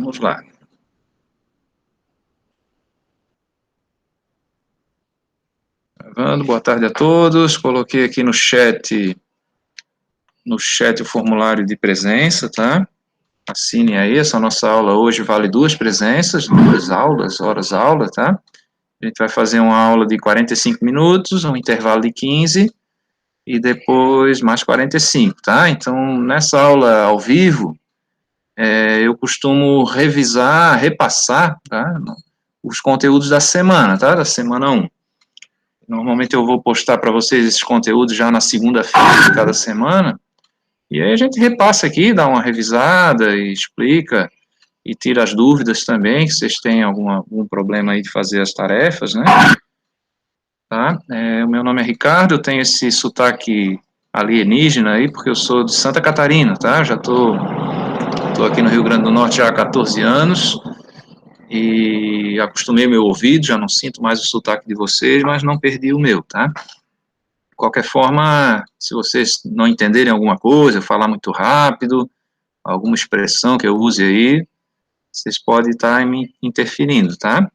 Vamos lá. Gravando, boa tarde a todos. Coloquei aqui no chat o formulário de presença, tá? Assinem aí, essa nossa aula hoje vale 2 presenças, 2 aulas, horas-aula, tá? A gente vai fazer uma aula de 45 minutos, um intervalo de 15, e depois mais 45, tá? Então, nessa aula ao vivo, eu costumo repassar, tá? Os conteúdos da semana, tá? Da semana 1. Normalmente eu vou postar para vocês esses conteúdos já na segunda-feira de cada semana, e aí a gente repassa aqui, dá uma revisada e explica, e tira as dúvidas também, que vocês têm algum problema aí de fazer as tarefas, né? Tá? O meu nome é Ricardo, eu tenho esse sotaque alienígena aí, porque eu sou de Santa Catarina, tá? Já tô aqui no Rio Grande do Norte já há 14 anos, e acostumei meu ouvido, já não sinto mais o sotaque de vocês, mas não perdi o meu, tá? De qualquer forma, se vocês não entenderem alguma coisa, falar muito rápido, alguma expressão que eu use aí, vocês podem estar me interferindo, tá?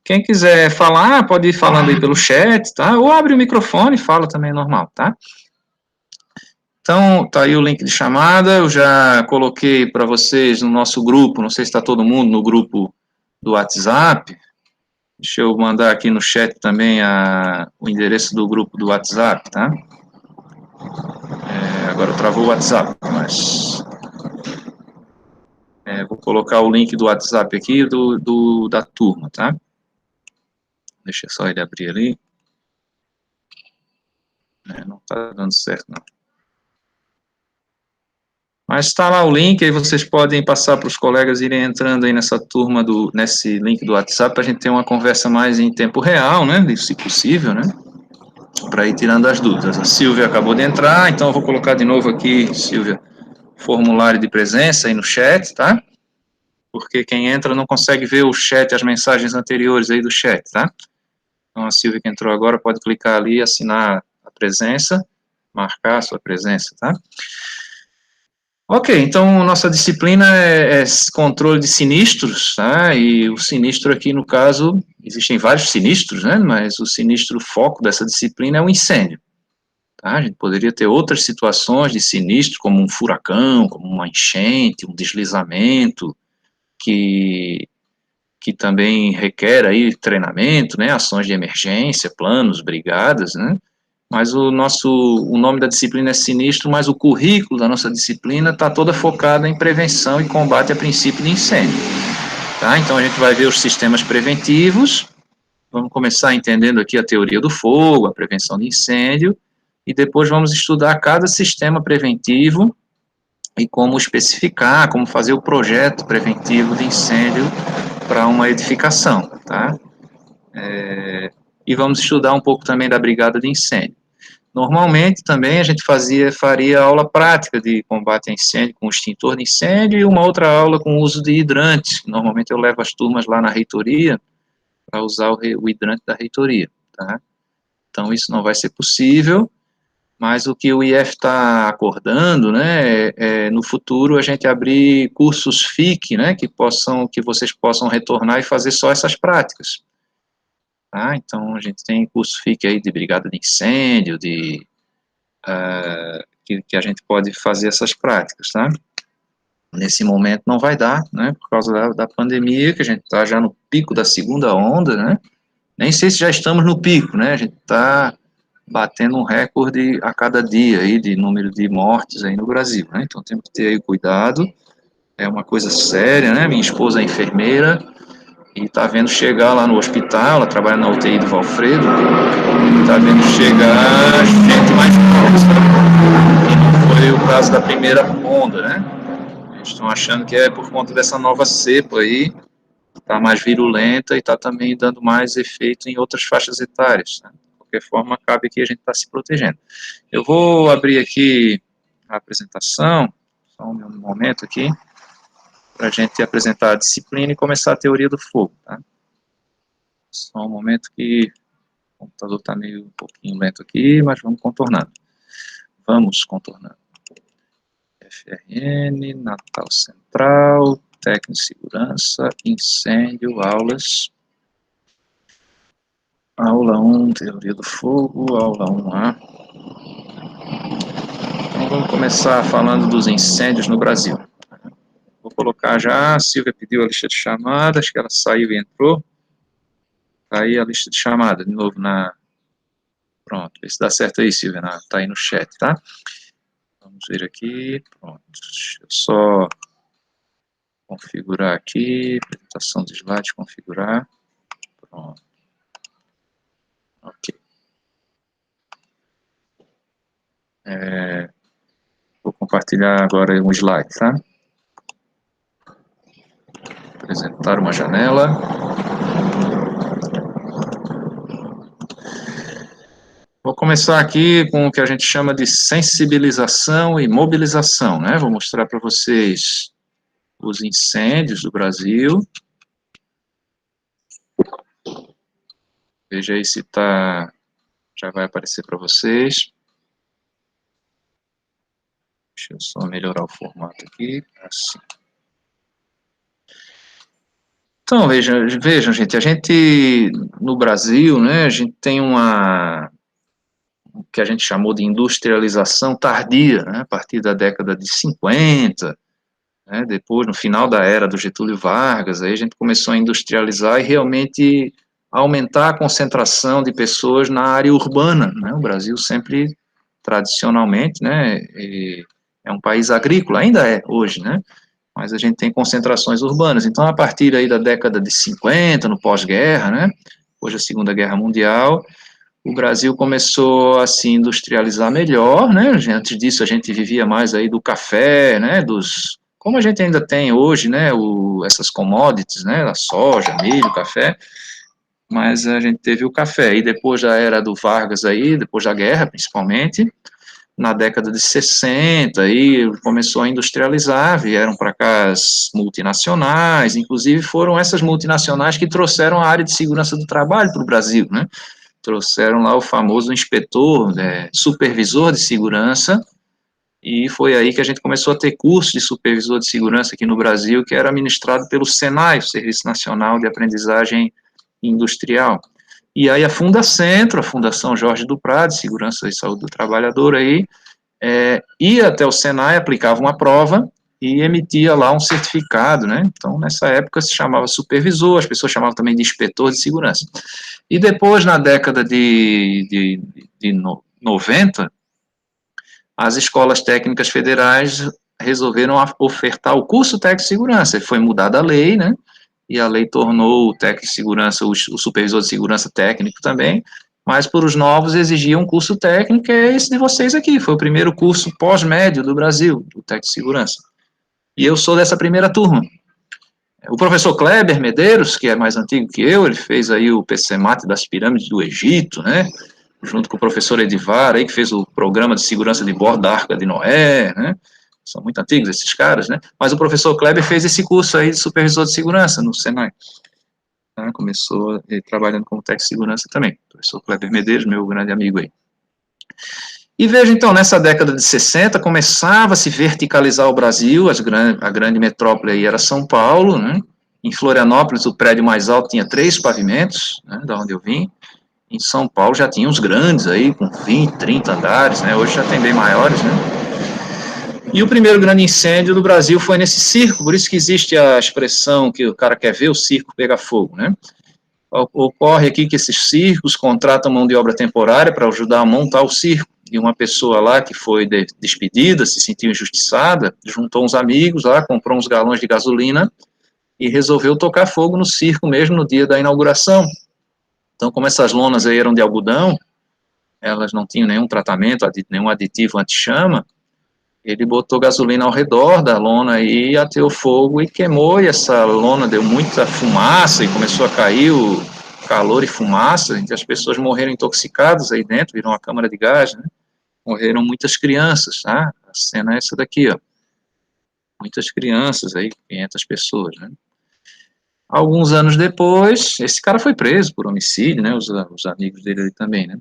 Quem quiser falar, pode ir falando aí pelo chat, tá? Ou abre o microfone e fala também normal, tá? Então, tá aí o link de chamada, eu já coloquei para vocês no nosso grupo, não sei se está todo mundo no grupo do WhatsApp, deixa eu mandar aqui no chat também o endereço do grupo do WhatsApp, tá? Agora travou o WhatsApp, mas... vou colocar o link do WhatsApp aqui da turma, tá? Deixa só ele abrir ali. Não está dando certo, não. Mas está lá o link, aí vocês podem passar para os colegas irem entrando aí nessa turma, nesse link do WhatsApp, para a gente ter uma conversa mais em tempo real, né, se possível, né, para ir tirando as dúvidas. A Silvia acabou de entrar, então eu vou colocar de novo aqui, Silvia, formulário de presença aí no chat, tá? Porque quem entra não consegue ver o chat, as mensagens anteriores aí do chat, tá? Então a Silvia que entrou agora pode clicar ali, assinar a presença, marcar a sua presença, tá? Ok, então nossa disciplina é controle de sinistros, tá? E o sinistro aqui, no caso, existem vários sinistros, né? Mas o sinistro foco dessa disciplina é o incêndio. Tá? A gente poderia ter outras situações de sinistro, como um furacão, como uma enchente, um deslizamento, que também requer aí treinamento, né? Ações de emergência, planos, brigadas, né? Mas o nome da disciplina é sinistro, mas o currículo da nossa disciplina está toda focada em prevenção e combate a princípio de incêndio. Tá? Então a gente vai ver os sistemas preventivos, vamos começar entendendo aqui a teoria do fogo, a prevenção de incêndio, e depois vamos estudar cada sistema preventivo e como especificar, como fazer o projeto preventivo de incêndio para uma edificação, tá? E vamos estudar um pouco também da brigada de incêndio. Normalmente também a gente faria aula prática de combate a incêndio com extintor de incêndio e uma outra aula com uso de hidrantes. Normalmente eu levo as turmas lá na reitoria para usar o hidrante da reitoria, tá? Então isso não vai ser possível, mas o que o IF está acordando, né, no futuro a gente abrir cursos FIC, né, que vocês possam retornar e fazer só essas práticas. Tá? Então a gente tem curso FIC aí de brigada de incêndio, que a gente pode fazer essas práticas, tá? Nesse momento não vai dar, né, por causa da pandemia, que a gente está já no pico da segunda onda, né, nem sei se já estamos no pico, né, a gente está batendo um recorde a cada dia aí de número de mortes aí no Brasil, né, então temos que ter aí cuidado, é uma coisa séria, né, minha esposa é enfermeira, e está vendo chegar lá no hospital, ela trabalha na UTI do Valfredo, e está vendo chegar gente mais próxima, e não foi o caso da primeira onda, né, eles estão achando que é por conta dessa nova cepa aí, está mais virulenta e está também dando mais efeito em outras faixas etárias, né? De qualquer forma, cabe que a gente está se protegendo. Eu vou abrir aqui a apresentação, só um momento aqui, para a gente apresentar a disciplina e começar a teoria do fogo, tá? Só um momento que o computador está meio um pouquinho lento aqui, mas vamos contornando. Vamos contornando. FRN, Natal Central, técnico de segurança, incêndio, aulas. Aula 1, teoria do fogo, aula 1A. Então, vamos começar falando dos incêndios no Brasil. Vou colocar já, a Silvia pediu a lista de chamadas, que ela saiu e entrou. Tá aí a lista de chamada, de novo na... Pronto, vê se dá certo aí, Silvia, tá aí no chat, tá? Vamos ver aqui, pronto. Deixa eu só configurar aqui, apresentação de slide, configurar. Pronto. Ok. Vou compartilhar agora um slide, tá? Apresentar uma janela. Vou começar aqui com o que a gente chama de sensibilização e mobilização, né? Vou mostrar para vocês os incêndios do Brasil. Veja aí se tá, já vai aparecer para vocês. Deixa eu só melhorar o formato aqui, assim. Então, vejam, gente, a gente, no Brasil, né, a gente tem o que a gente chamou de industrialização tardia, né, a partir da década de 50, né, depois, no final da era do Getúlio Vargas, aí a gente começou a industrializar e realmente aumentar a concentração de pessoas na área urbana, né, o Brasil sempre, tradicionalmente, né, é um país agrícola, ainda é hoje, né, mas a gente tem concentrações urbanas. Então, a partir aí da década de 50, no pós-guerra, né, depois da Segunda Guerra Mundial, o Brasil começou a se industrializar melhor, né, antes disso a gente vivia mais aí do café, né, como a gente ainda tem hoje, né, essas commodities, né, a soja, milho, café, mas a gente teve o café, e depois já era do Vargas aí, depois da guerra, principalmente, na década de 60, aí começou a industrializar, vieram para cá as multinacionais, inclusive foram essas multinacionais que trouxeram a área de segurança do trabalho para o Brasil, né? Trouxeram lá o famoso inspetor, supervisor de segurança, e foi aí que a gente começou a ter curso de supervisor de segurança aqui no Brasil, que era ministrado pelo SENAI, o Serviço Nacional de Aprendizagem Industrial. E aí a Fundacentro, a Fundação Jorge do Prado, Segurança e Saúde do Trabalhador, aí, ia até o Senai, aplicava uma prova e emitia lá um certificado, né? Então, nessa época se chamava supervisor, as pessoas chamavam também de inspetor de segurança. E depois, na década de 90, as escolas técnicas federais resolveram ofertar o curso técnico de segurança. Foi mudada a lei, né? E a lei tornou o técnico de segurança, o supervisor de segurança técnico também, mas para os novos exigia um curso técnico, que é esse de vocês aqui, foi o primeiro curso pós-médio do Brasil, do técnico de segurança. E eu sou dessa primeira turma. O professor Kleber Medeiros, que é mais antigo que eu, ele fez aí o PCMAT das pirâmides do Egito, né, junto com o professor Edivar, aí, que fez o programa de segurança de bordo da Arca de Noé, né, são muito antigos esses caras, né, mas o professor Kleber fez esse curso aí de supervisor de segurança no Senai, tá? Começou trabalhando como técnico de segurança também, o professor Kleber Medeiros, meu grande amigo aí. E veja, então, nessa década de 60, começava a se verticalizar o Brasil, a grande metrópole aí era São Paulo, né? Em Florianópolis, o prédio mais alto tinha 3 pavimentos, né, da onde eu vim. Em São Paulo já tinha uns grandes aí, com 20, 30 andares, né? Hoje já tem bem maiores, né? E o primeiro grande incêndio do Brasil foi nesse circo, por isso que existe a expressão que o cara quer ver o circo pegar fogo, né? Ocorre aqui que esses circos contratam mão de obra temporária para ajudar a montar o circo, e uma pessoa lá que foi despedida, se sentiu injustiçada, juntou uns amigos lá, comprou uns galões de gasolina e resolveu tocar fogo no circo mesmo no dia da inauguração. Então, como essas lonas aí eram de algodão, elas não tinham nenhum tratamento, nenhum aditivo anti-chama, ele botou gasolina ao redor da lona e ateou fogo e queimou, e essa lona deu muita fumaça e começou a cair o calor e fumaça, e as pessoas morreram intoxicadas aí dentro, viram uma câmara de gás, né? Morreram muitas crianças, tá? A cena é essa daqui, ó. Muitas crianças aí, 500 pessoas, né? Alguns anos depois, esse cara foi preso por homicídio, né? Os amigos dele ali também, né?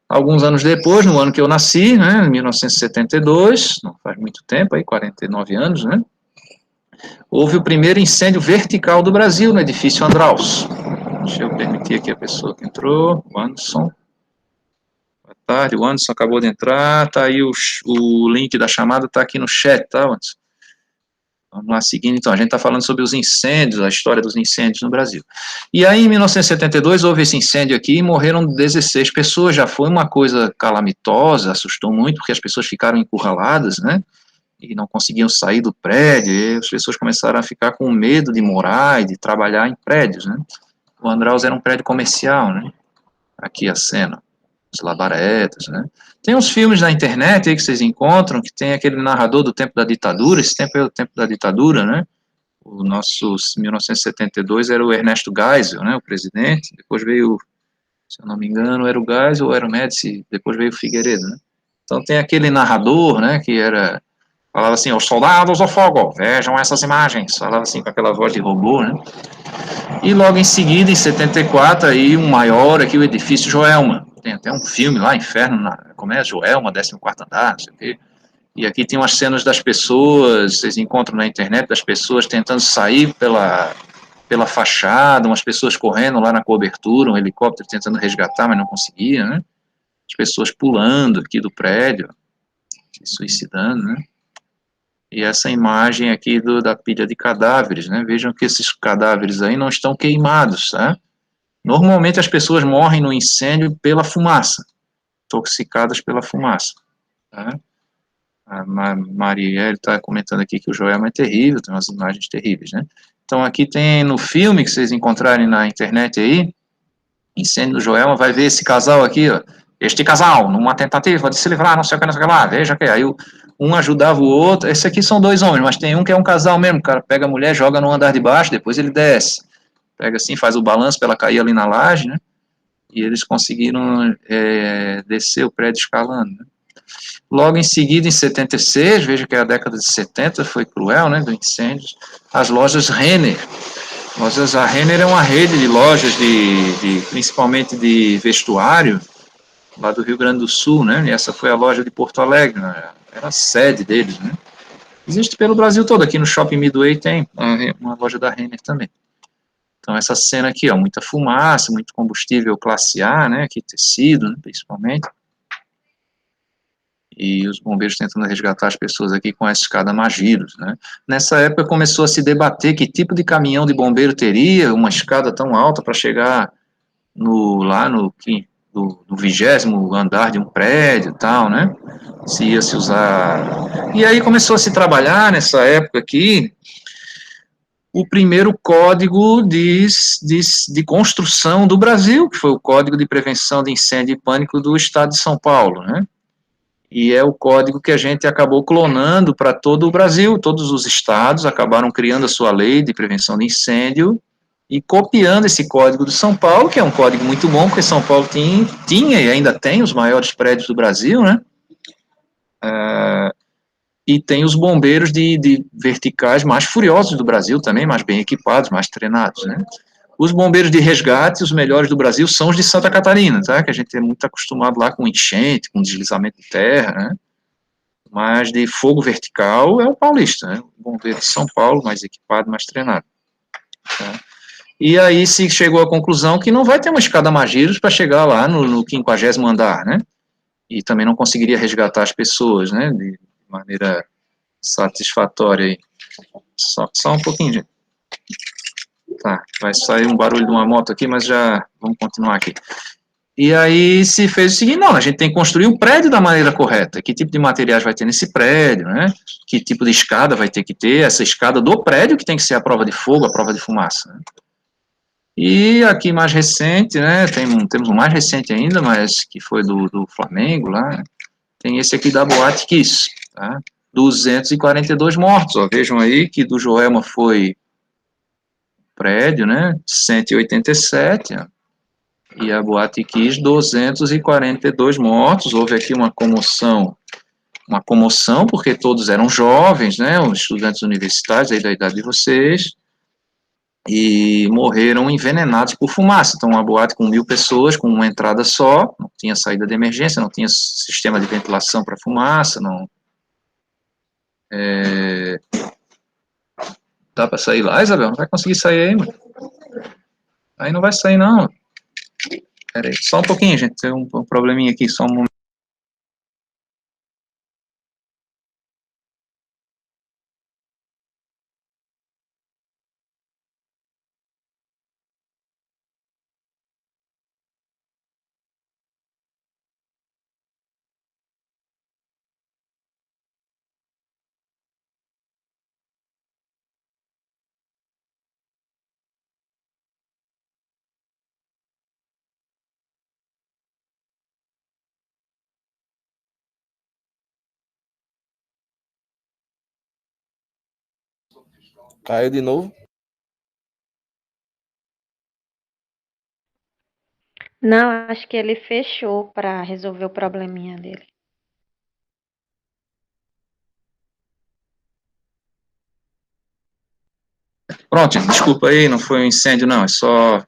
Alguns anos depois, no ano que eu nasci, né, em 1972, não faz muito tempo, aí 49 anos, né, houve o primeiro incêndio vertical do Brasil no edifício Andraus. Deixa eu permitir aqui a pessoa que entrou, o Anderson. Boa tarde, o Anderson acabou de entrar, tá aí o link da chamada, tá aqui no chat, tá, Anderson? Vamos lá, seguindo, então, a gente está falando sobre os incêndios, a história dos incêndios no Brasil. E aí, em 1972, houve esse incêndio aqui e morreram 16 pessoas, já foi uma coisa calamitosa, assustou muito, porque as pessoas ficaram encurraladas, né, e não conseguiam sair do prédio, e as pessoas começaram a ficar com medo de morar e de trabalhar em prédios, né. O Andraus era um prédio comercial, né, aqui a cena, os labaredas, né. Tem uns filmes na internet aí que vocês encontram, que tem aquele narrador do tempo da ditadura, esse tempo é o tempo da ditadura, né, o nosso 1972 era o Ernesto Geisel, né, o presidente, depois veio, se eu não me engano, era o Geisel ou era o Médici, depois veio o Figueiredo, né. Então tem aquele narrador, né, que era, falava assim, os soldados ao fogo, vejam essas imagens, falava assim com aquela voz de robô, né. E logo em seguida, em 74, aí um maior aqui, o edifício Joelma. Tem até um filme lá, Inferno, como é? Joelma, 14º andar, não sei o quê. E aqui tem umas cenas das pessoas, vocês encontram na internet, das pessoas tentando sair pela fachada, umas pessoas correndo lá na cobertura, um helicóptero tentando resgatar, mas não conseguia, né? As pessoas pulando aqui do prédio, se suicidando, né? E essa imagem aqui da pilha de cadáveres, né? Vejam que esses cadáveres aí não estão queimados, tá? Normalmente as pessoas morrem no incêndio pela fumaça, intoxicadas pela fumaça, tá? A Marielle está comentando aqui que o Joelma é terrível, tem umas imagens terríveis, né? Então aqui tem no filme que vocês encontrarem na internet aí, Incêndio do Joelma, vai ver esse casal aqui, ó, este casal, numa tentativa de se livrar, não sei o que, não sei o que lá, veja que aí um ajudava o outro, esse aqui são dois homens, mas tem um que é um casal mesmo, o cara pega a mulher, joga no andar de baixo, depois ele desce, pega assim, faz o balanço para ela cair ali na laje, né? E eles conseguiram descer o prédio escalando, né? Logo em seguida, em 76, veja que a década de 70 foi cruel, né, do incêndio, as lojas Renner. A Renner é uma rede de lojas, principalmente de vestuário, lá do Rio Grande do Sul, né, e essa foi a loja de Porto Alegre, né, era a sede deles, né. Existe pelo Brasil todo, aqui no Shopping Midway tem uma loja da Renner também. Então essa cena aqui, ó, muita fumaça, muito combustível classe A, né, aqui tecido, né, principalmente. E os bombeiros tentando resgatar as pessoas aqui com a escada Magiros, né. Nessa época começou a se debater que tipo de caminhão de bombeiro teria uma escada tão alta para chegar lá no 20º andar de um prédio e tal, né, se ia se usar. E aí começou a se trabalhar nessa época aqui o primeiro código de construção do Brasil, que foi o Código de Prevenção de Incêndio e Pânico do Estado de São Paulo, né. E é o código que a gente acabou clonando para todo o Brasil, todos os estados acabaram criando a sua lei de prevenção de incêndio e copiando esse código de São Paulo, que é um código muito bom, porque São Paulo tinha e ainda tem os maiores prédios do Brasil, né? E tem os bombeiros de verticais mais furiosos do Brasil também, mais bem equipados, mais treinados, né? Os bombeiros de resgate, os melhores do Brasil, são os de Santa Catarina, tá? Que a gente é muito acostumado lá com enchente, com deslizamento de terra, né? Mas de fogo vertical é o paulista, né? O bombeiro de São Paulo, mais equipado, mais treinado. Tá? E aí se chegou à conclusão que não vai ter uma escada Magiros para chegar lá no 50º andar, né? E também não conseguiria resgatar as pessoas, né? De maneira satisfatória aí. Só um pouquinho, gente. Tá, vai sair um barulho de uma moto aqui, mas já vamos continuar aqui. E aí se fez o seguinte, não, a gente tem que construir um prédio da maneira correta, que tipo de materiais vai ter nesse prédio, né, que tipo de escada vai ter que ter, essa escada do prédio que tem que ser a prova de fogo, a prova de fumaça, né? E aqui mais recente, né, temos um mais recente ainda, mas que foi do Flamengo lá, né, tem esse aqui da Boate Kiss, tá, 242 mortos, ó, vejam aí que do Joelma foi prédio, né, 187, ó, e a Boate Kiss, 242 mortos, houve aqui uma comoção, porque todos eram jovens, né, os estudantes universitários, aí da idade de vocês, e morreram envenenados por fumaça. Então, uma boate com 1.000 pessoas, com uma entrada só, não tinha saída de emergência, não tinha sistema de ventilação para fumaça, não... Dá para sair lá, Isabel? Não vai conseguir sair aí, mano. Aí não vai sair, não. Pera aí, só um pouquinho, gente. Tem um probleminha aqui, só um momento. Caiu de novo? Não, acho que ele fechou para resolver o probleminha dele. Pronto, gente, desculpa aí, não foi um incêndio, não. É só a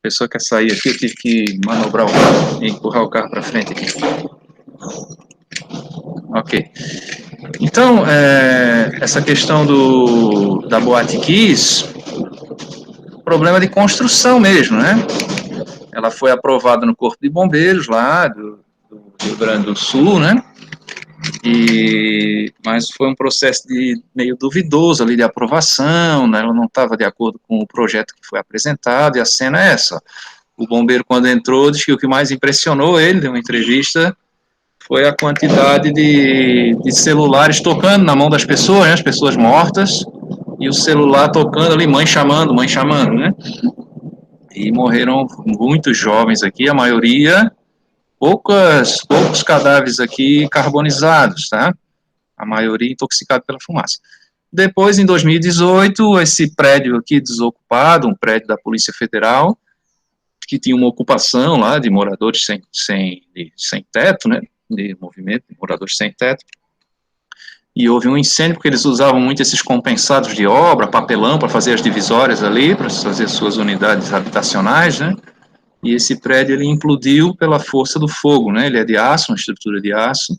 pessoa quer sair aqui, eu tive que manobrar o carro e empurrar o carro para frente aqui. Ok. Então, essa questão da Boate Kiss, problema de construção mesmo, né? Ela foi aprovada no Corpo de Bombeiros lá do Rio Grande do Sul, né? Mas foi um processo meio duvidoso ali de aprovação, né? Ela não estava de acordo com o projeto que foi apresentado, e a cena é essa. O bombeiro, quando entrou, disse que o que mais impressionou ele, deu uma entrevista, foi a quantidade de celulares tocando na mão das pessoas, né? As pessoas mortas, e o celular tocando ali, mãe chamando, né? E morreram muitos jovens aqui, a maioria, poucos cadáveres aqui carbonizados, tá? A maioria intoxicado pela fumaça. Depois, em 2018, esse prédio aqui desocupado, um prédio da Polícia Federal, que tinha uma ocupação lá de moradores sem teto, né? De movimento de moradores sem teto. E houve um incêndio porque eles usavam muito esses compensados de obra, papelão, para fazer as divisórias ali, para fazer suas unidades habitacionais, né? E esse prédio ele implodiu pela força do fogo, né? Ele é de aço, uma estrutura de aço,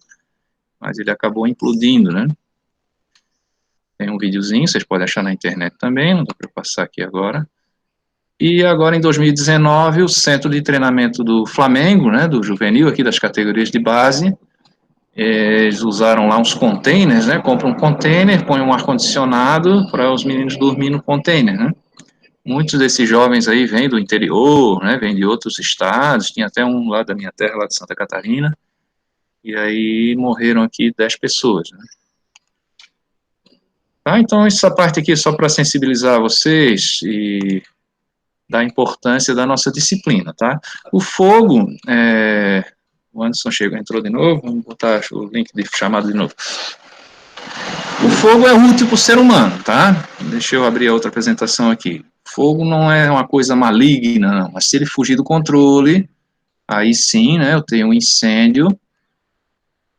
mas ele acabou implodindo, né? Tem um videozinho, vocês podem achar na internet também, não dá para passar aqui agora. E agora, em 2019, o centro de treinamento do Flamengo, né, do juvenil, aqui das categorias de base, eles usaram lá uns containers, né, compram um container, põem um ar-condicionado para os meninos dormirem no container, né. Muitos desses jovens aí vêm do interior, né, vêm de outros estados, tinha até um lá da minha terra, lá de Santa Catarina, e aí morreram aqui 10 pessoas, né. Tá, então essa parte aqui é só para sensibilizar vocês e da importância da nossa disciplina, tá? O fogo, o Anderson entrou de novo, vamos botar o link de chamada de novo. O fogo é útil para o ser humano, tá? Deixa eu abrir a outra apresentação aqui. Fogo não é uma coisa maligna, não, mas se ele fugir do controle, aí sim, né, eu tenho um incêndio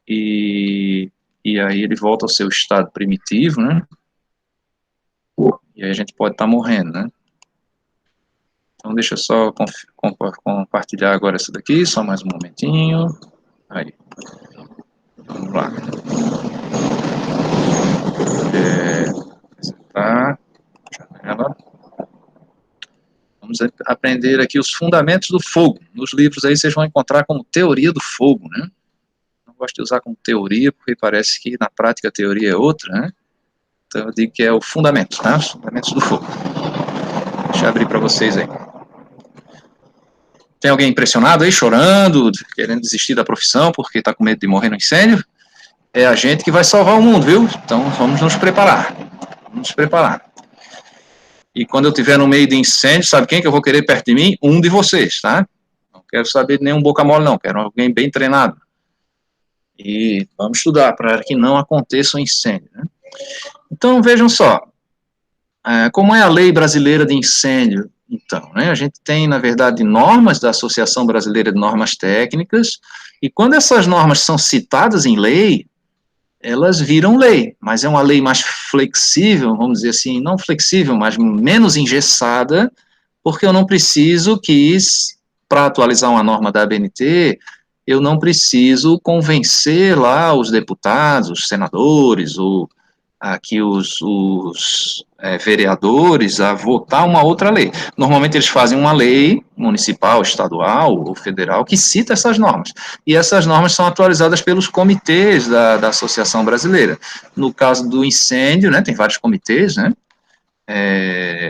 e aí ele volta ao seu estado primitivo, né? E aí a gente pode estar morrendo, né? Então, deixa eu só compartilhar agora essa daqui, só mais um momentinho. Aí. Vamos lá. Apresentar. Janela. Vamos aprender aqui os fundamentos do fogo. Nos livros aí vocês vão encontrar como teoria do fogo, né? Não gosto de usar como teoria, porque parece que na prática a teoria é outra, né? Então eu digo que é o fundamento, tá? Os fundamentos do fogo. Deixa eu abrir para vocês aí. Tem alguém impressionado aí, chorando, querendo desistir da profissão porque está com medo de morrer no incêndio? É a gente que vai salvar o mundo, viu? Então vamos nos preparar. Vamos nos preparar. E quando eu estiver no meio de incêndio, sabe quem que eu vou querer perto de mim? Um de vocês, tá? Não quero saber de nenhum boca mole, não. Quero alguém bem treinado. E vamos estudar para que não aconteça um incêndio, né? Então, vejam só. Como é a lei brasileira de incêndio? Então, né, a gente tem, na verdade, normas da Associação Brasileira de Normas Técnicas, e quando essas normas são citadas em lei, elas viram lei, mas é uma lei mais flexível, vamos dizer assim, não flexível, mas menos engessada, porque eu não preciso para atualizar uma norma da ABNT, eu não preciso convencer lá os deputados, os senadores, ou aqui os vereadores a votar uma outra lei. Normalmente eles fazem uma lei municipal, estadual ou federal que cita essas normas. E essas normas são atualizadas pelos comitês da Associação Brasileira. No caso do incêndio, né, tem vários comitês, né?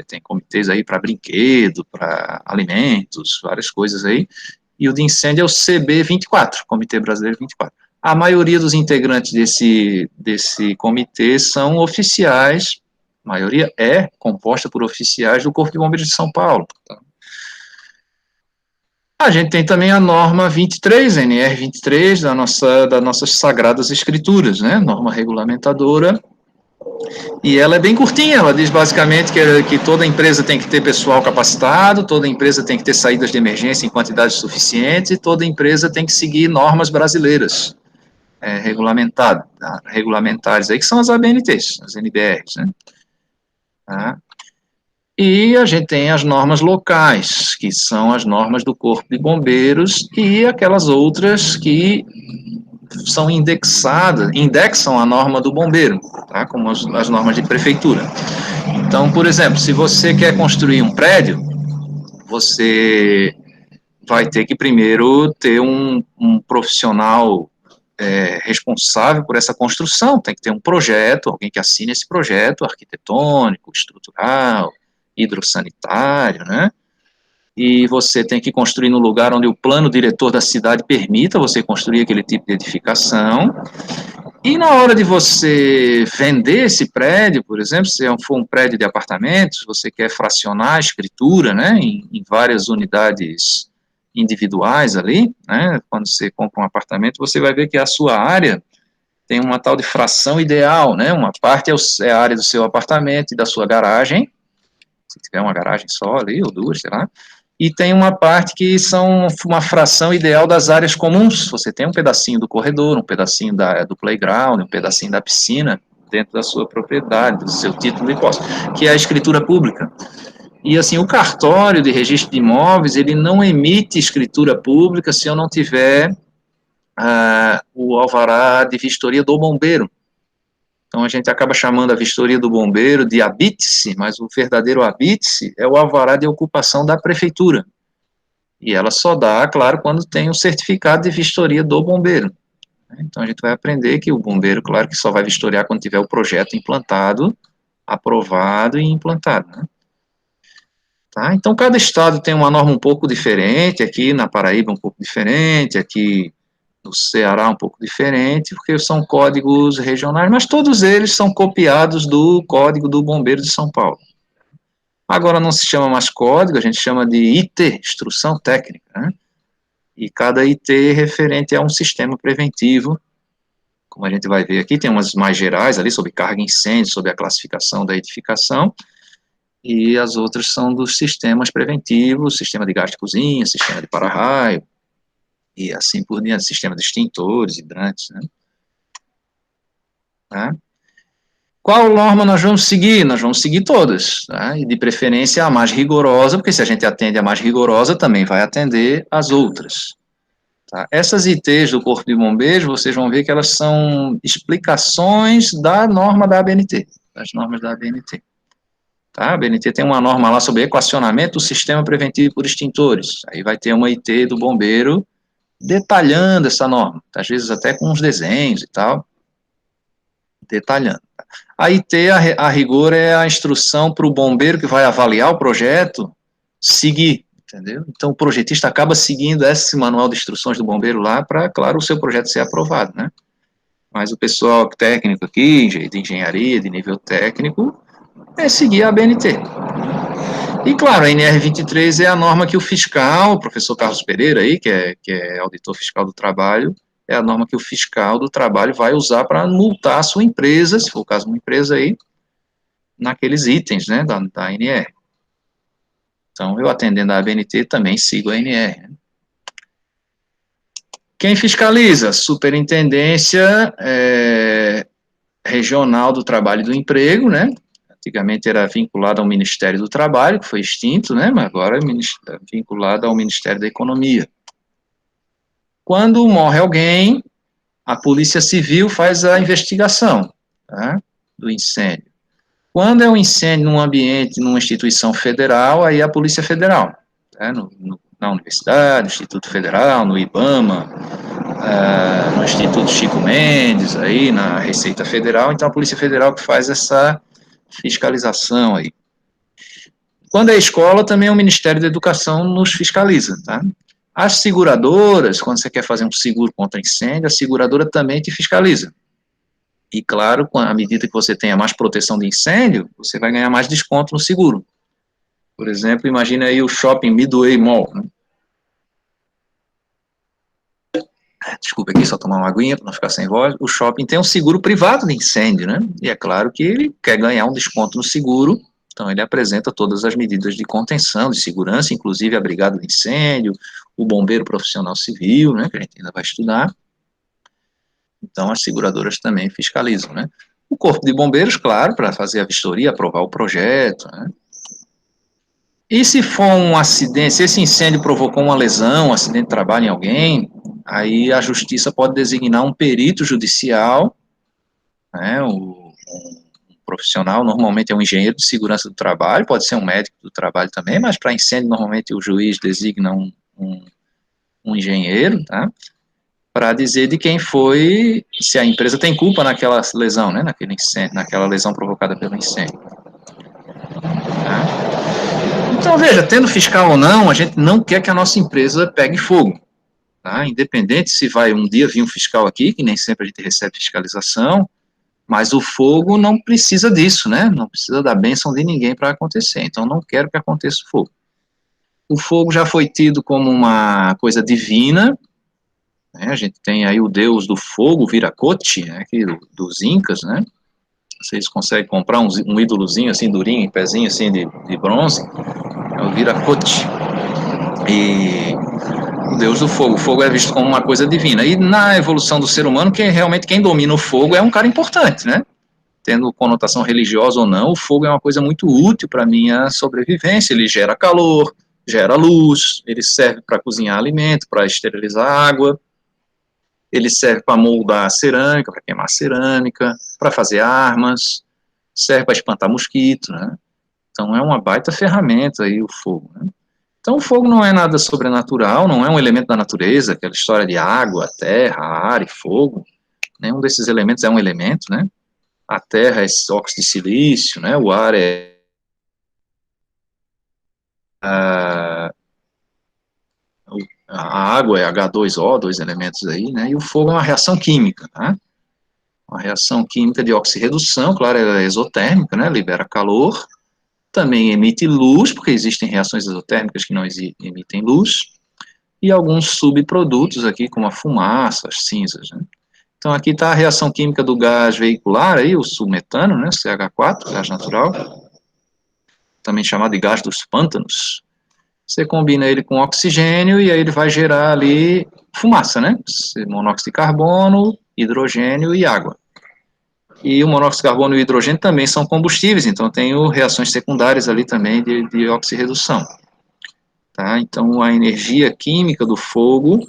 Tem comitês aí para brinquedo, para alimentos, várias coisas aí. E o de incêndio é o CB24, Comitê Brasileiro 24. A maioria dos integrantes desse comitê são oficiais, a maioria é composta por oficiais do Corpo de Bombeiros de São Paulo. Tá? A gente tem também a norma 23, NR 23, das nossas sagradas escrituras, né? Norma regulamentadora. E ela é bem curtinha, ela diz basicamente que toda empresa tem que ter pessoal capacitado, toda empresa tem que ter saídas de emergência em quantidades suficientes e toda empresa tem que seguir normas brasileiras regulamentares, aí, que são as ABNTs, as NBRs, né? Tá? E a gente tem as normas locais, que são as normas do Corpo de Bombeiros e aquelas outras que são indexam a norma do bombeiro, tá? Como as normas de prefeitura. Então, por exemplo, se você quer construir um prédio, você vai ter que primeiro ter um profissional responsável por essa construção, tem que ter um projeto, alguém que assine esse projeto arquitetônico, estrutural, hidrossanitário, né? E você tem que construir no lugar onde o plano diretor da cidade permita você construir aquele tipo de edificação. E na hora de você vender esse prédio, por exemplo, se for um prédio de apartamentos, você quer fracionar a escritura, né, em várias unidades individuais ali, né, quando você compra um apartamento, você vai ver que a sua área tem uma tal de fração ideal, né, uma parte é a área do seu apartamento e da sua garagem, se tiver uma garagem só ali, ou duas, sei lá, e tem uma parte que são uma fração ideal das áreas comuns. Você tem um pedacinho do corredor, um pedacinho do playground, um pedacinho da piscina dentro da sua propriedade, do seu título de posse, que é a escritura pública. E assim, o cartório de registro de imóveis, ele não emite escritura pública se eu não tiver o alvará de vistoria do bombeiro. Então, a gente acaba chamando a vistoria do bombeiro de habite-se, mas o verdadeiro habite-se é o alvará de ocupação da prefeitura. E ela só dá, claro, quando tem o certificado de vistoria do bombeiro. Então, a gente vai aprender que o bombeiro, claro, que só vai vistoriar quando tiver o projeto implantado, aprovado e implantado, né? Tá? Então, cada estado tem uma norma um pouco diferente, aqui na Paraíba um pouco diferente, aqui no Ceará um pouco diferente, porque são códigos regionais, mas todos eles são copiados do Código do Bombeiro de São Paulo. Agora não se chama mais código, a gente chama de IT, Instrução Técnica, né? E cada IT é referente a um sistema preventivo, como a gente vai ver aqui, tem umas mais gerais ali, sobre carga e incêndio, sobre a classificação da edificação, e as outras são dos sistemas preventivos, sistema de gás de cozinha, sistema de para-raio, e assim por diante, sistema de extintores, hidrantes, né? Tá? Qual norma nós vamos seguir? Nós vamos seguir todas, tá? E de preferência a mais rigorosa, porque se a gente atende a mais rigorosa, também vai atender as outras. Tá? Essas ITs do Corpo de Bombeiros, vocês vão ver que elas são explicações da norma da ABNT, das normas da ABNT. Tá? A ABNT tem uma norma lá sobre equacionamento do sistema preventivo por extintores. Aí vai ter uma IT do bombeiro detalhando essa norma, às vezes até com uns desenhos e tal, detalhando. A IT, a rigor, é a instrução para o bombeiro que vai avaliar o projeto seguir, entendeu? Então, o projetista acaba seguindo esse manual de instruções do bombeiro lá para, claro, o seu projeto ser aprovado, né? Mas o pessoal técnico aqui, de engenharia, de nível técnico, é seguir a ABNT. E, claro, a NR23 é a norma que o fiscal, o professor Carlos Pereira aí, que é auditor fiscal do trabalho, é a norma que o fiscal do trabalho vai usar para multar a sua empresa, se for o caso de uma empresa aí, naqueles itens, né, da NR. Então, eu atendendo a ABNT também sigo a NR. Quem fiscaliza? Superintendência Regional do Trabalho e do Emprego, né? Antigamente era vinculado ao Ministério do Trabalho, que foi extinto, né? Mas agora é vinculado ao Ministério da Economia. Quando morre alguém, a Polícia Civil faz a investigação, tá? Do incêndio. Quando é um incêndio num ambiente, numa instituição federal, aí é a Polícia Federal, né, na universidade, no Instituto Federal, no IBAMA, no Instituto Chico Mendes, aí na Receita Federal, então a Polícia Federal que faz essa fiscalização aí. Quando é escola, também o Ministério da Educação nos fiscaliza, tá? As seguradoras, quando você quer fazer um seguro contra incêndio, a seguradora também te fiscaliza. E claro, à medida que você tenha mais proteção de incêndio, você vai ganhar mais desconto no seguro. Por exemplo, imagine aí o Shopping Midway Mall, né? Desculpa aqui, só tomar uma aguinha para não ficar sem voz. O shopping tem um seguro privado de incêndio, né? E é claro que ele quer ganhar um desconto no seguro, então ele apresenta todas as medidas de contenção, de segurança, inclusive a brigada de incêndio, o bombeiro profissional civil, né, que a gente ainda vai estudar. Então as seguradoras também fiscalizam, né? O corpo de bombeiros, claro, para fazer a vistoria, aprovar o projeto, né? E se for um acidente, se esse incêndio provocou uma lesão, um acidente de trabalho em alguém, aí a justiça pode designar um perito judicial, né, um profissional, normalmente é um engenheiro de segurança do trabalho, pode ser um médico do trabalho também, mas para incêndio normalmente o juiz designa um engenheiro, tá, para dizer de quem foi, se a empresa tem culpa naquela lesão, né, naquele incêndio, naquela lesão provocada pelo incêndio. Tá? Então, veja, tendo fiscal ou não, a gente não quer que a nossa empresa pegue fogo. Tá? Independente se vai um dia vir um fiscal aqui, que nem sempre a gente recebe fiscalização, mas o fogo não precisa disso, né? Não precisa da bênção de ninguém para acontecer. Então, não quero que aconteça o fogo. O fogo já foi tido como uma coisa divina, né? A gente tem aí o deus do fogo, Viracocha, né? Dos Incas, né? Vocês conseguem comprar um ídolozinho assim, durinho, em pezinho assim de bronze, é o Viracocha. E o deus do fogo. O fogo é visto como uma coisa divina. E na evolução do ser humano, realmente quem domina o fogo é um cara importante, né? Tendo conotação religiosa ou não, o fogo é uma coisa muito útil para a minha sobrevivência. Ele gera calor, gera luz, ele serve para cozinhar alimento, para esterilizar água, ele serve para moldar cerâmica, para queimar cerâmica, para fazer armas, serve para espantar mosquito, né? Então é uma baita ferramenta aí o fogo, né? Então o fogo não é nada sobrenatural, não é um elemento da natureza, aquela história de água, terra, ar e fogo. Nenhum desses elementos é um elemento, né? A terra é óxido de silício, né? O ar é a água é H2O, dois elementos aí, né? E o fogo é uma reação química, tá? Uma reação química de oxirredução, claro, ela é exotérmica, né? Libera calor, também emite luz, porque existem reações exotérmicas que não emitem luz, e alguns subprodutos aqui, como a fumaça, as cinzas, né? Então aqui está a reação química do gás veicular, aí, o submetano, né? CH4, gás natural, também chamado de gás dos pântanos. Você combina ele com oxigênio e aí ele vai gerar ali fumaça, né? Monóxido de carbono, hidrogênio e água. E o monóxido de carbono e o hidrogênio também são combustíveis, então tem reações secundárias ali também de oxirredução. Tá? Então a energia química do fogo,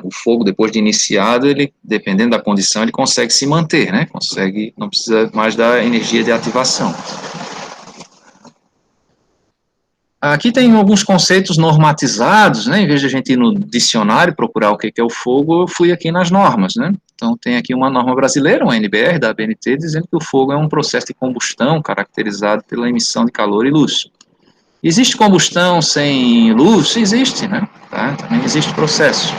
o fogo depois de iniciado, ele, dependendo da condição, ele consegue se manter, né? Consegue, não precisa mais da energia de ativação. Aqui tem alguns conceitos normatizados, né? Em vez de a gente ir no dicionário procurar o que é o fogo, eu fui aqui nas normas, né? Então tem aqui uma norma brasileira, uma NBR da ABNT, dizendo que o fogo é um processo de combustão caracterizado pela emissão de calor e luz. Existe combustão sem luz? Existe, né? Tá? Também existe processo.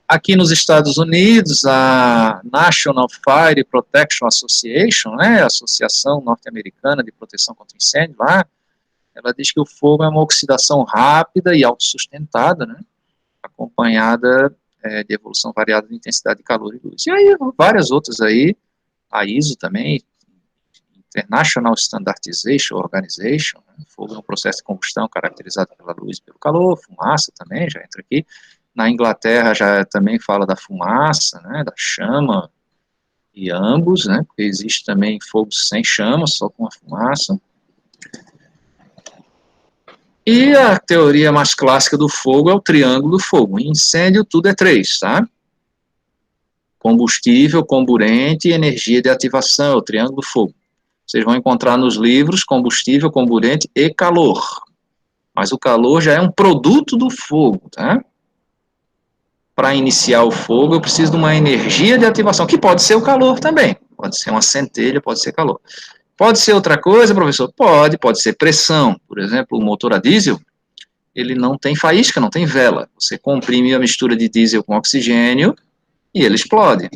Aqui nos Estados Unidos, a National Fire Protection Association, né, a Associação Norte-Americana de Proteção contra Incêndio, lá, ela diz que o fogo é uma oxidação rápida e autossustentada, né, acompanhada de evolução variada de intensidade de calor e luz. E aí, várias outras aí, a ISO também, International Standardization Organization, né, fogo é um processo de combustão caracterizado pela luz e pelo calor, fumaça também, já entra aqui. Na Inglaterra já também fala da fumaça, né, da chama, e ambos, né, porque existe também fogo sem chama, só com a fumaça. E a teoria mais clássica do fogo é o triângulo do fogo. Em incêndio, tudo é três, tá? combustível, comburente e energia de ativação, é o triângulo do fogo. Vocês vão encontrar nos livros combustível, comburente e calor. Mas o calor já é um produto do fogo, tá? Para iniciar o fogo, eu preciso de uma energia de ativação, que pode ser o calor também. Pode ser uma centelha, pode ser calor. Pode ser outra coisa, professor? Pode ser pressão. Por exemplo, o motor a diesel, ele não tem faísca, não tem vela. Você comprime a mistura de diesel com oxigênio e ele explode.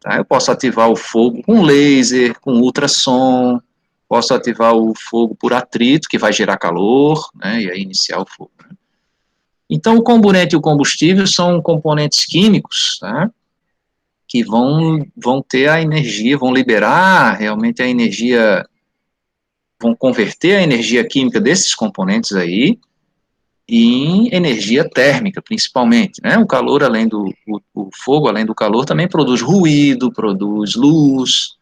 Tá? Eu posso ativar o fogo com laser, com ultrassom, posso ativar o fogo por atrito, que vai gerar calor, né, e aí iniciar o fogo. Então, o comburente e o combustível são componentes químicos, tá, que vão ter a energia, vão liberar realmente a energia, vão converter a energia química desses componentes aí em energia térmica, principalmente, né? O calor, além o fogo, além do calor, também produz ruído, produz luz,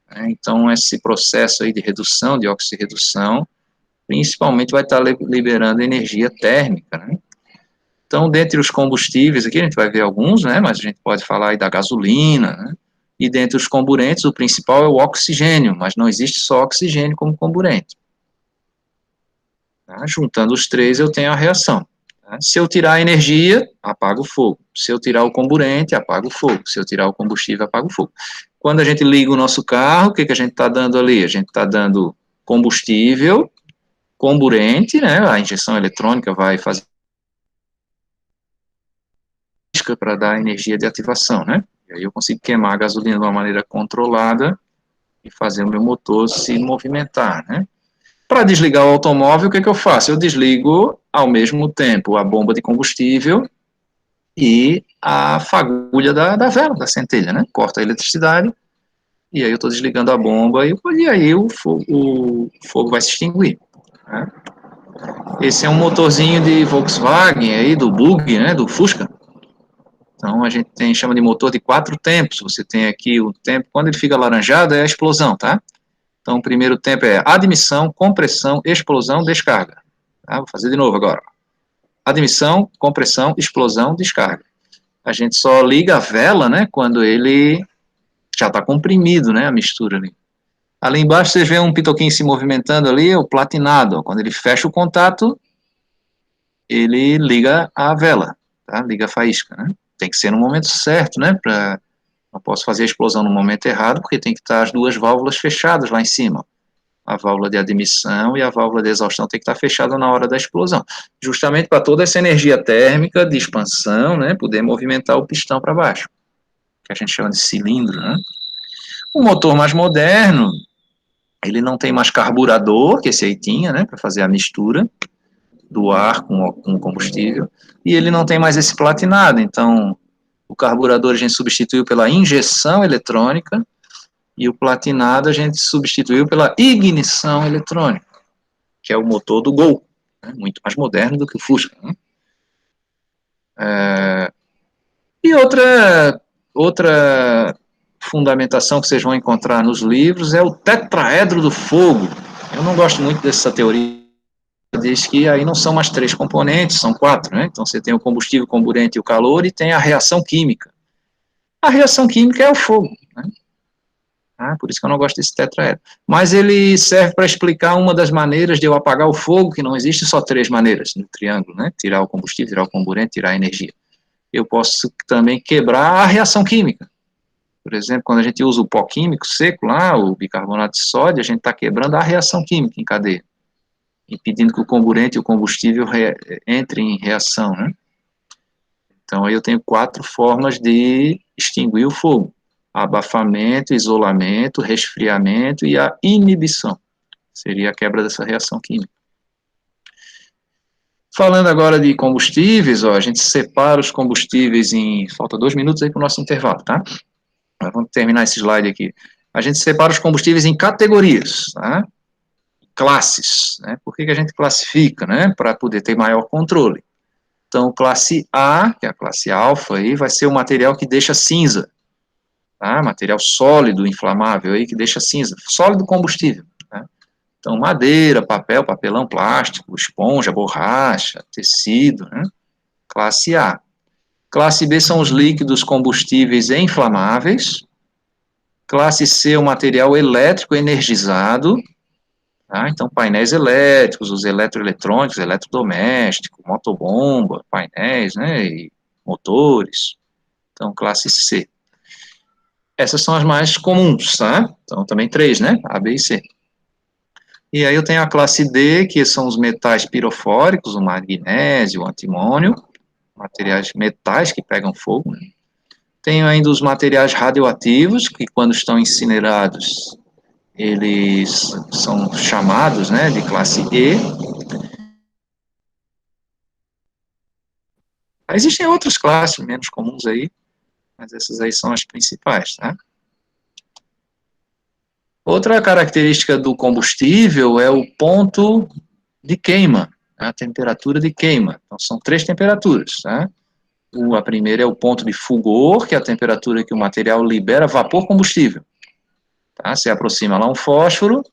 né? Então, esse processo aí de redução, de oxirredução, principalmente vai estar liberando energia térmica, né? Então, dentre os combustíveis aqui, a gente vai ver alguns, né? Mas a gente pode falar aí da gasolina, né? E dentre os comburentes, o principal é o oxigênio, mas não existe só oxigênio como comburente. Tá? Juntando os três, eu tenho a reação. Tá? Se eu tirar a energia, apago o fogo. Se eu tirar o comburente, apago o fogo. Se eu tirar o combustível, apago o fogo. Quando a gente liga o nosso carro, o que, que a gente está dando ali? A gente está dando combustível, comburente, né? A injeção eletrônica vai fazer para dar energia de ativação, né? E aí eu consigo queimar a gasolina de uma maneira controlada e fazer o meu motor se movimentar, né? Para desligar o automóvel, o que, que eu faço? Eu desligo ao mesmo tempo a bomba de combustível e a fagulha da vela, da centelha, né? Corta a eletricidade e aí eu estou desligando a bomba e aí o fogo vai se extinguir. Né? Esse é um motorzinho de Volkswagen aí, do Bug, né? Do Fusca. Então, a gente chama de motor de 4 tempos. Você tem aqui o tempo, quando ele fica alaranjado, é a explosão, tá? Então, o primeiro tempo é admissão, compressão, explosão, descarga. Tá? Vou fazer de novo agora. Admissão, compressão, explosão, descarga. A gente só liga a vela, né, quando ele já está comprimido, né, a mistura ali. Ali embaixo vocês veem um pitoquinho se movimentando ali, o platinado. Ó. Quando ele fecha o contato, ele liga a vela, tá? Liga a faísca, né? Tem que ser no momento certo, né? Não posso fazer a explosão no momento errado, porque tem que estar as duas válvulas fechadas lá em cima. A válvula de admissão e a válvula de exaustão tem que estar fechada na hora da explosão. Justamente para toda essa energia térmica de expansão, né? Poder movimentar o pistão para baixo, que a gente chama de cilindro, né? O motor mais moderno, ele não tem mais carburador, que esse aí tinha, né? Para fazer a mistura do ar com o combustível, e ele não tem mais esse platinado, então o carburador a gente substituiu pela injeção eletrônica e o platinado a gente substituiu pela ignição eletrônica, que é o motor do Gol, né, muito mais moderno do que o Fusca. Né? E outra fundamentação que vocês vão encontrar nos livros é o tetraedro do fogo. Eu não gosto muito dessa teoria, diz que aí não são mais 3 componentes, são 4, né? Então você tem o combustível, o comburente e o calor, e tem a reação química. A reação química é o fogo, né? Por isso que eu não gosto desse tetraedro. Mas ele serve para explicar uma das maneiras de eu apagar o fogo, que não existe só 3 maneiras no triângulo, né? Tirar o combustível, tirar o comburente, tirar a energia. Eu posso também quebrar a reação química. Por exemplo, quando a gente usa o pó químico seco lá, o bicarbonato de sódio, a gente está quebrando a reação química em cadeia, impedindo que o comburente e o combustível entrem em reação, né? Então, aí eu tenho 4 formas de extinguir o fogo: abafamento, isolamento, resfriamento e a inibição. Seria a quebra dessa reação química. Falando agora de combustíveis, ó, a gente separa os combustíveis em... Falta 2 minutos aí para o nosso intervalo, tá? Vamos terminar esse slide aqui. A gente separa os combustíveis em categorias, tá? Classes, né? Por que a gente classifica, né? Para poder ter maior controle. Então, classe A, que é a classe alfa, aí, vai ser o material que deixa cinza, tá? Material sólido, inflamável, aí, que deixa cinza, sólido combustível, tá? Então, madeira, papel, papelão, plástico, esponja, borracha, tecido, né? Classe A. Classe B são os líquidos combustíveis e inflamáveis. Classe C, o material elétrico energizado. Tá? Então, painéis elétricos, os eletroeletrônicos, eletrodomésticos, motobomba, painéis, né, e motores. Então, classe C. Essas são as mais comuns, tá? Então, também três, né? A, B e C. E aí eu tenho a classe D, que são os metais pirofóricos, o magnésio, o antimônio, materiais metais que pegam fogo. Né? Tenho ainda os materiais radioativos, que quando estão incinerados, eles são chamados, né, de classe E. Existem outras classes menos comuns aí, mas essas aí são as principais, tá? Outra característica do combustível é o ponto de queima, a temperatura de queima. Então, são três temperaturas, tá? A primeira é o ponto de fulgor, que é a temperatura que o material libera vapor combustível. Tá? Você aproxima lá um fósforo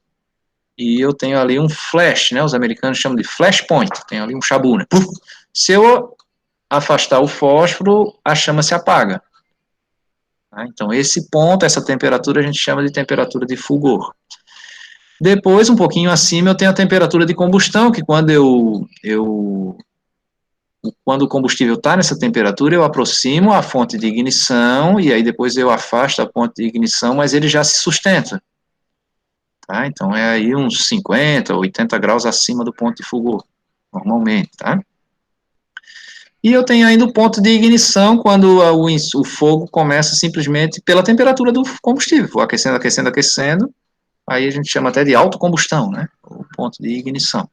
e eu tenho ali um flash, né? Os americanos chamam de flash point, tem ali um chabu, né? Se eu afastar o fósforo, a chama se apaga. Tá? Então, esse ponto, essa temperatura, a gente chama de temperatura de fulgor. Depois, um pouquinho acima, eu tenho a temperatura de combustão, que quando o combustível está nessa temperatura, eu aproximo a fonte de ignição, e aí depois eu afasto a fonte de ignição, mas ele já se sustenta. Tá? Então, é aí uns 50, 80 graus acima do ponto de fulgor, normalmente, tá? E eu tenho ainda o ponto de ignição, quando o fogo começa simplesmente pela temperatura do combustível, aquecendo, aquecendo, aquecendo, aí a gente chama até de autocombustão, né? O ponto de ignição.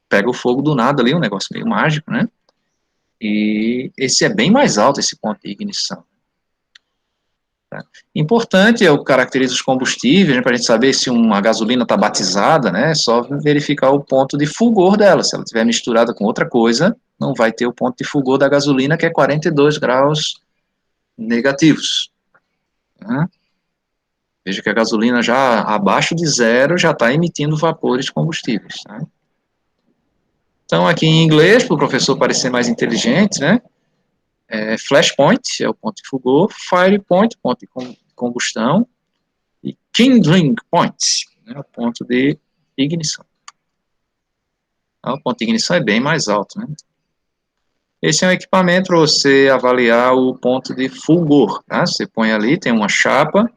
Pega o fogo do nada ali, um negócio meio mágico, né? E esse é bem mais alto, esse ponto de ignição. Tá? Importante é o que caracteriza os combustíveis, né, para a gente saber se uma gasolina está batizada, né? É só verificar o ponto de fulgor dela. Se ela estiver misturada com outra coisa, não vai ter o ponto de fulgor da gasolina, que é 42 graus negativos. Tá? Veja que a gasolina já abaixo de zero já está emitindo vapores combustíveis. Tá? Então, aqui em inglês, para o professor parecer mais inteligente, né? Flash point, é o ponto de fulgor, fire point, ponto de combustão, e kindling point, né, o ponto de ignição. Então, o ponto de ignição é bem mais alto, né? Esse é um equipamento para você avaliar o ponto de fulgor, tá? Você põe ali, tem uma chapa,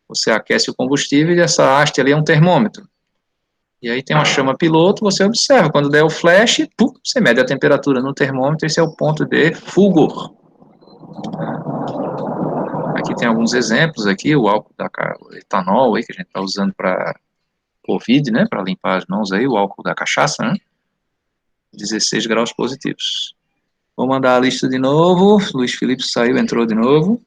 você aquece o combustível e essa haste ali é um termômetro. E aí tem uma chama piloto, você observa, quando der o flash, você mede a temperatura no termômetro, esse é o ponto de fulgor. Aqui tem alguns exemplos aqui, o álcool o etanol aí, que a gente está usando para Covid, né, para limpar as mãos aí, o álcool da cachaça, né, 16 graus positivos. Vou mandar a lista de novo, Luiz Felipe saiu, entrou de novo.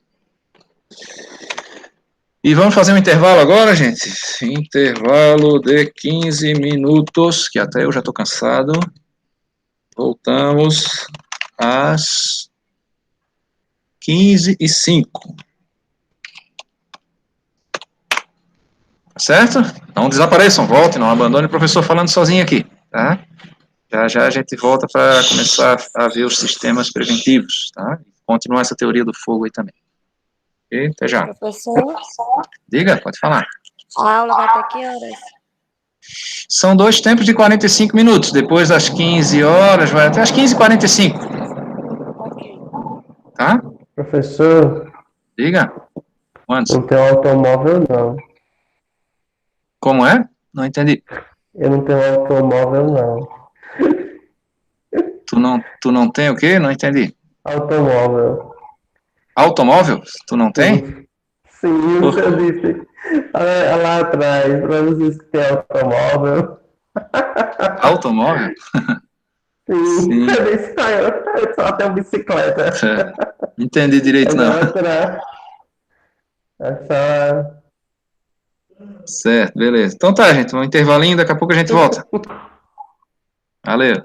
E vamos fazer um intervalo agora, gente? Intervalo de 15 minutos, que até eu já estou cansado. Voltamos às 15h05. Certo? Não desapareçam, voltem, não abandone o professor falando sozinho aqui, tá? Já já a gente volta para começar a ver os sistemas preventivos, tá? Continuar essa teoria do fogo aí também. Ok? Até já. Professor, Diga, pode falar. a aula vai até que horas? São 2 tempos de 45 minutos. Depois das 15 horas, vai até as 15h45. Ok. Tá? Professor, Diga. Quantos? não tenho automóvel, não. Como é? Não entendi. Eu não tenho automóvel, não. Tu não tem o quê? Não entendi. Automóvel. Automóvel? Tu não tem? Sim, sim, o senhor disse lá atrás, para vocês que têm automóvel. Automóvel? Sim, Sim. eu disse, eu só tenho bicicleta. Entendi direito, não. É só... Certo, beleza. Então tá, gente. Um intervalinho, daqui a pouco a gente volta. Valeu.